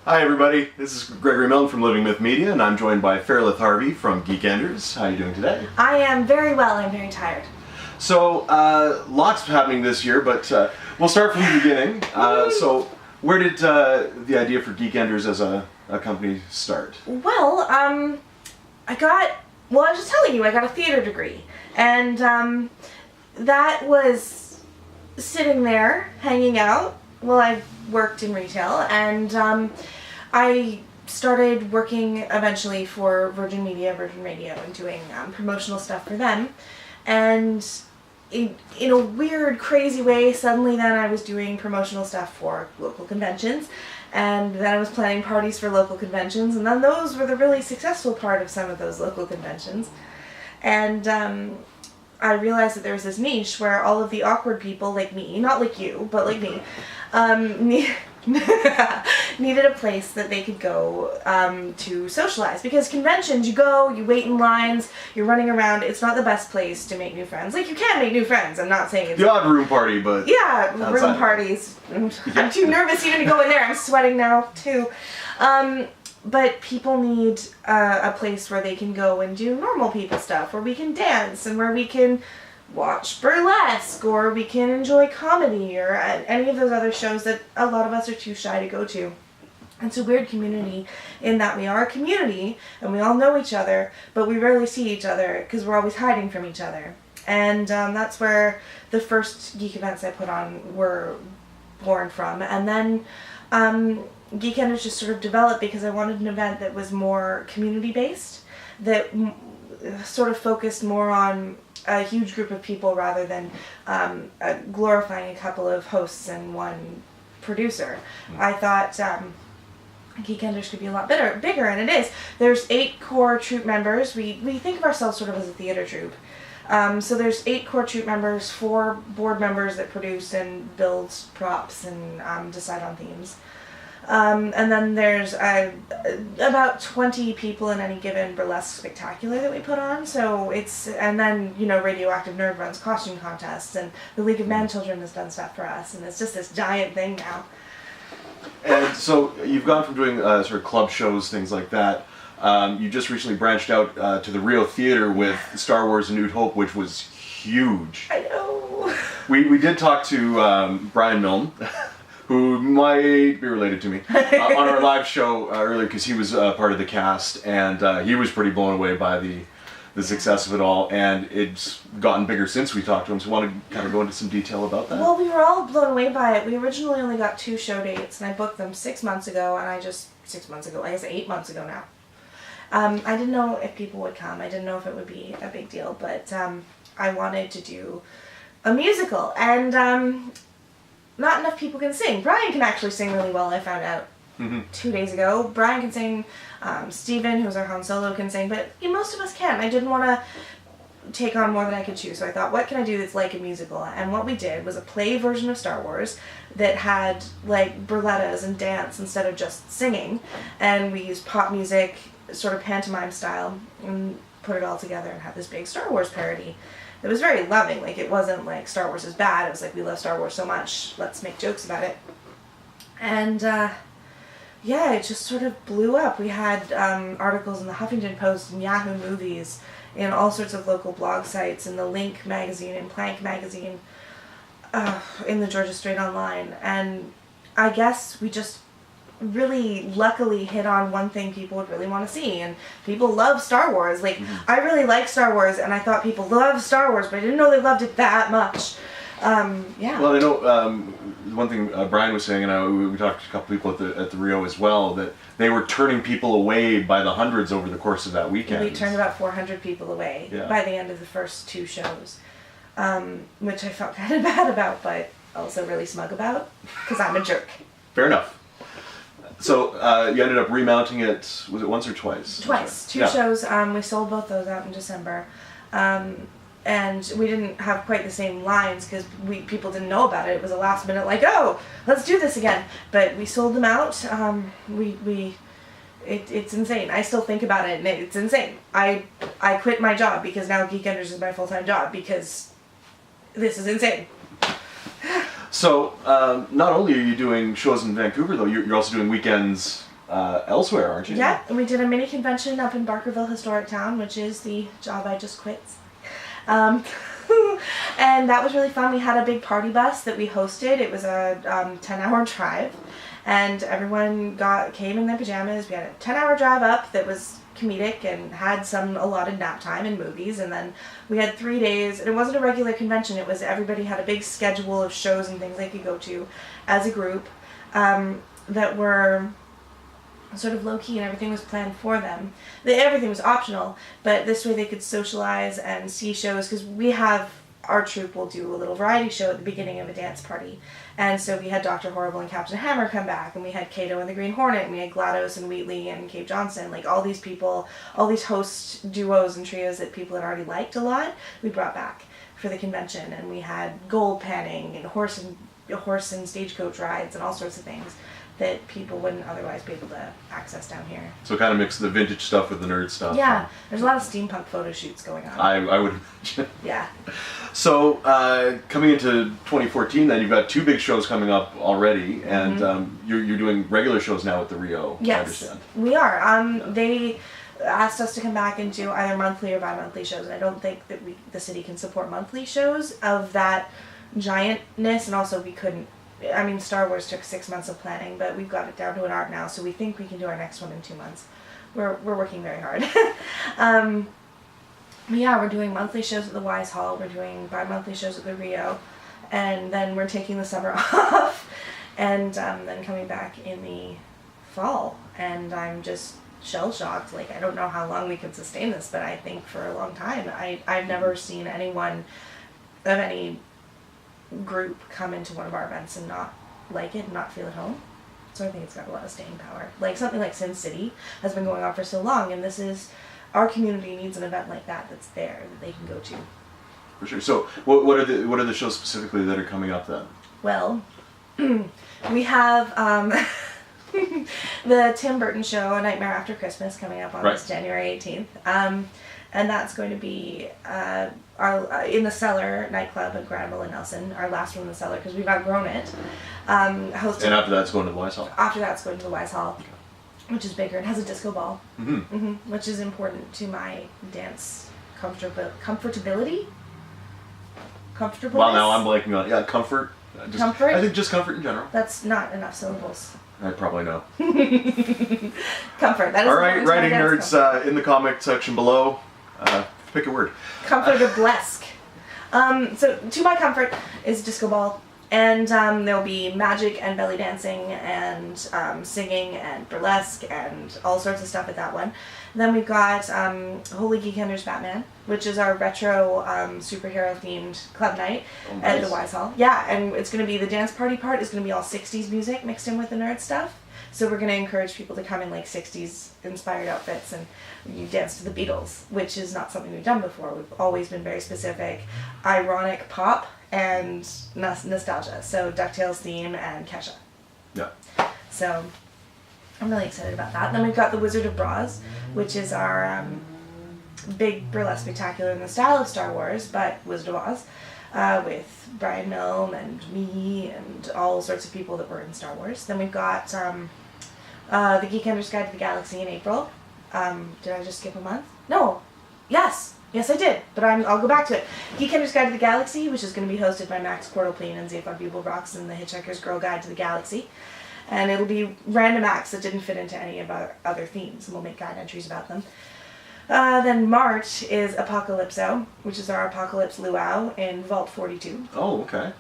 Hi everybody, this is Gregory Milne from Living Myth Media, and I'm joined by Fairlith Harvey from Geekenders. How are you doing today? I am very well. I'm very tired. So, lots happening this year, but we'll start from the beginning. So, where did the idea for Geekenders as a company start? Well, I was just telling you, I got a theater degree, and that was sitting there, hanging out, while I worked in retail, and I started working eventually for Virgin Radio, and doing promotional stuff for them. And in a weird, crazy way, suddenly then I was doing promotional stuff for local conventions, and then I was planning parties for local conventions, and then those were the really successful part of some of those local conventions. And I realized that there was this niche where all of the awkward people like me, not like you, but like me, needed a place that they could go to socialize. Because conventions, you go, you wait in lines, you're running around. It's not the best place to make new friends. Like, you can make new friends. I'm not saying it's... The odd room party, but... Yeah, room parties. I'm too nervous even to go in there. I'm sweating now, too. But people need a place where they can go and do normal people stuff, where we can dance, and where we can watch Burlesque, or we can enjoy comedy, or any of those other shows that a lot of us are too shy to go to. It's a weird community in that we are a community, and we all know each other, but we rarely see each other because we're always hiding from each other. And that's where the first geek events I put on were born from. And then Geekenders just sort of developed because I wanted an event that was more community-based, that sort of focused more on a huge group of people rather than glorifying a couple of hosts and one producer. I thought Geekenders could be a lot bigger, and it is. There's 8 core troupe members. We think of ourselves sort of as a theater troupe. So there's 8 core troupe members, 4 board members that produce and build props and decide on themes. And then there's about 20 people in any given burlesque spectacular that we put on. So and then, Radioactive Nerd runs costume contests, and the League of Man Children has done stuff for us, and it's just this giant thing now. And so, you've gone from doing sort of club shows, things like that. You just recently branched out to the Rio Theater with Star Wars Nude Hope, which was huge. I know. We did talk to Brian Milne, who might be related to me, on our live show earlier, because he was part of the cast, and he was pretty blown away by the success of it all, and it's gotten bigger since we talked to him. So want to kind of go into some detail about that? Well, we were all blown away by it. We originally only got 2 show dates, and I booked them 6 months ago, and I guess 8 months ago now. I didn't know if people would come. I didn't know if it would be a big deal, but I wanted to do a musical, and not enough people can sing. Brian can actually sing really well, I found out 2 days ago. Brian can sing, Steven, who's our Han Solo, can sing, but most of us can. I didn't want to take on more than I could chew, so I thought, what can I do that's like a musical? And what we did was a play version of Star Wars that had, like, burlettas and dance instead of just singing, and we used pop music, sort of pantomime style, and put it all together and had this big Star Wars parody. It was very loving. Like, it wasn't like Star Wars is bad. It was like, we love Star Wars so much, let's make jokes about it. And yeah, it just sort of blew up. We had articles in the Huffington Post and Yahoo Movies, in all sorts of local blog sites, in the Link magazine, in Plank magazine, in the Georgia Straight Online. And I guess we just really luckily hit on one thing people would really want to see, and people love Star Wars. Like, I really like Star Wars, and I thought people loved Star Wars, but I didn't know they loved it that much. Yeah. Well, I know one thing Brian was saying, and we talked to a couple people at the Rio as well, that they were turning people away by the hundreds over the course of that weekend. We turned about 400 people away by the end of the first 2 shows, which I felt kind of bad about, but also really smug about, because I'm a jerk. Fair enough. So you ended up remounting it, was it once or twice? Twice. 2 shows. We sold both those out in December. And we didn't have quite the same lines because people didn't know about it. It was a last minute, like, oh, let's do this again. But we sold them out. It's insane. I still think about it, and it's insane. I quit my job because now Geekenders is my full-time job because this is insane. So, not only are you doing shows in Vancouver, though, you're also doing weekends elsewhere, aren't you? Yeah, and we did a mini convention up in Barkerville Historic Town, which is the job I just quit. And that was really fun. We had a big party bus that we hosted. It was a 10-hour drive, and everyone came in their pajamas. We had a 10-hour drive up that was comedic and had some allotted nap time and movies, and then we had 3 days, and it wasn't a regular convention. It was everybody had a big schedule of shows and things they could go to as a group that were sort of low-key, and everything was planned for them. Everything was optional, but this way they could socialize and see shows, because our troupe will do a little variety show at the beginning of a dance party. And so we had Dr. Horrible and Captain Hammer come back, and we had Kato and the Green Hornet, and we had GLaDOS and Wheatley and Cave Johnson, like all these people, all these host duos and trios that people had already liked a lot, we brought back for the convention. And we had gold panning and horse and stagecoach rides and all sorts of things that people wouldn't otherwise be able to access down here. So kind of mix the vintage stuff with the nerd stuff. Yeah, there's a lot of steampunk photo shoots going on. I would imagine. Yeah. So coming into 2014, then you've got 2 big shows coming up already, and you're doing regular shows now at the Rio. Yes, I understand. We are. They asked us to come back and do either monthly or bi-monthly shows, and I don't think that the city can support monthly shows of that giantness, and also we couldn't. I mean, Star Wars took 6 months of planning, but we've got it down to an art now, so we think we can do our next one in 2 months. We're working very hard. Yeah, we're doing monthly shows at the Wise Hall, we're doing bi-monthly shows at the Rio, and then we're taking the summer off, and then coming back in the fall, and I'm just shell-shocked. Like, I don't know how long we could sustain this, but I think for a long time. I've never seen anyone of any group come into one of our events and not like it and not feel at home. So I think it's got a lot of staying power. Like something like Sin City has been going on for so long, and our community needs an event like that that's there that they can go to. For sure. So what are the shows specifically that are coming up then? Well, we have the Tim Burton show, A Nightmare After Christmas, coming up on this January 18th. And that's going to be our in the Cellar nightclub at Granville and Nelson, our last one in the Cellar, because we've outgrown it. And after that's going to the Wise Hall? After that's going to the Wise Hall, which is bigger and has a disco ball, which is important to my dance comfortability. Comfortableness? Well, now I'm blanking on comfort. Comfort? I think just comfort in general. That's not enough syllables. I probably know. Comfort. That is all right, writing nerds in the comment section below. Pick a word. Comfortablesque. So to my comfort is disco ball, and there'll be magic and belly dancing and singing and burlesque and all sorts of stuff at that one. Then we've got Holy Geekenders Batman, which is our retro superhero themed club night at the Wise Hall. Yeah, and it's going to be the dance party part is going to be all 60s music mixed in with the nerd stuff. So we're going to encourage people to come in like 60s inspired outfits, and you dance to the Beatles, which is not something we've done before. We've always been very specific, ironic pop and nostalgia. So DuckTales theme and Kesha. Yeah. So I'm really excited about that. And then we've got the Wizard of Braz, which is our big burlesque spectacular in the style of Star Wars, but Wizard of Oz, with Brian Milne and me and all sorts of people that were in Star Wars. Then we've got the Geekenders Guide to the Galaxy in April. Did I just skip a month? No. Yes, I did, but I'll go back to it. Geekenders Guide to the Galaxy, which is going to be hosted by Max Quartleplein and Zaphod Bubelrocks and the Hitchhiker's Girl Guide to the Galaxy. And it'll be random acts that didn't fit into any of our other themes, and we'll make guide entries about them. Then March is Apocalypso, which is our Apocalypse Luau in Vault 42. Oh, okay.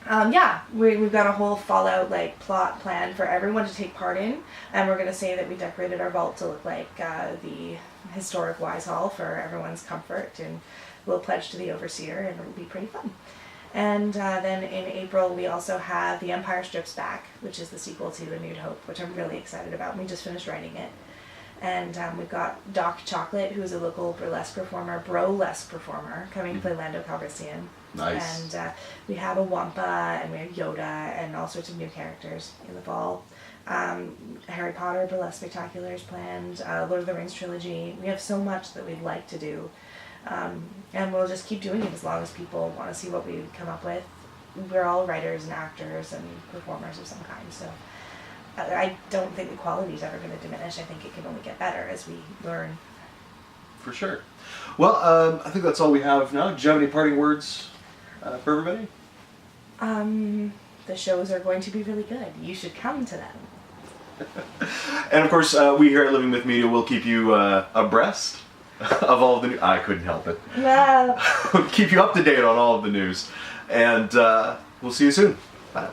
Yeah, we've got a whole Fallout plot plan for everyone to take part in, and we're going to say that we decorated our vault to look like the historic Wise Hall for everyone's comfort, and we'll pledge to the Overseer, and it'll be pretty fun. And then in April we also have The Empire Strips Back, which is the sequel to A Nude Hope, which I'm really excited about. We just finished writing it. And we've got Doc Chocolate, who's a local burlesque performer, coming to play Lando Calrissian. Nice. And we have a Wampa, and we have Yoda, and all sorts of new characters in the fall. Harry Potter burlesque spectacular is planned, Lord of the Rings trilogy. We have so much that we'd like to do. And we'll just keep doing it as long as people want to see what we come up with. We're all writers and actors and performers of some kind, so I don't think the quality is ever going to diminish. I think it can only get better as we learn. For sure. Well, I think that's all we have now. Do you have any parting words for everybody? The shows are going to be really good. You should come to them. And of course, we here at Living Myth Media will keep you abreast of all of the news. I couldn't help it. No. Keep you up to date on all of the news. And we'll see you soon. Bye.